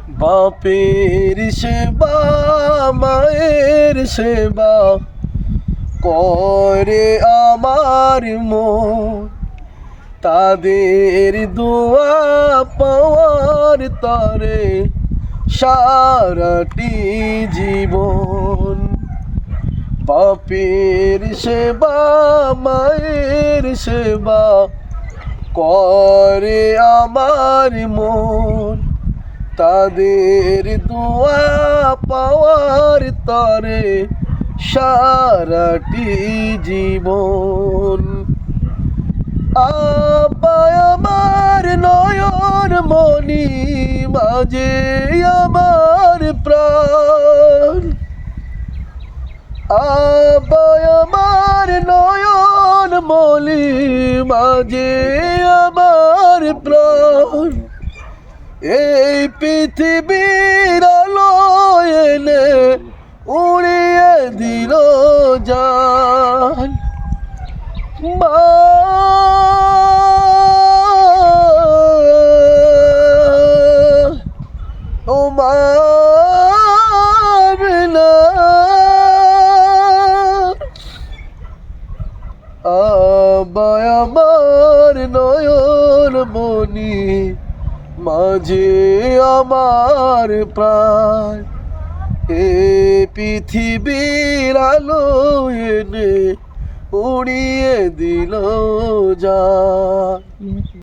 বাপের সেবা মায়ের সেবা করে আমার মন, তাদের দোয়া পাওয়ার তরে সারাটি জীবন। বাপের সেবা মায়ের সেবা করে আমার মন, তাদের দোয়া পাওয়ার তরে সারাটি জীবন। আব্বা আমার নয়ন মনি, মাঝে আমার প্রাণ। আব্বা আমার নয়ন মনি, মাঝে আমার প্রাণ। এই পৃথিবীর আলো এনে উড়িয়ে দিল জান। মা ও মা বিনা আব্বা আমার নয়ন মনি, মাঝে আমার প্রাণ। এ পৃথিবীর আলো এনে উড়িয়ে দিল যা।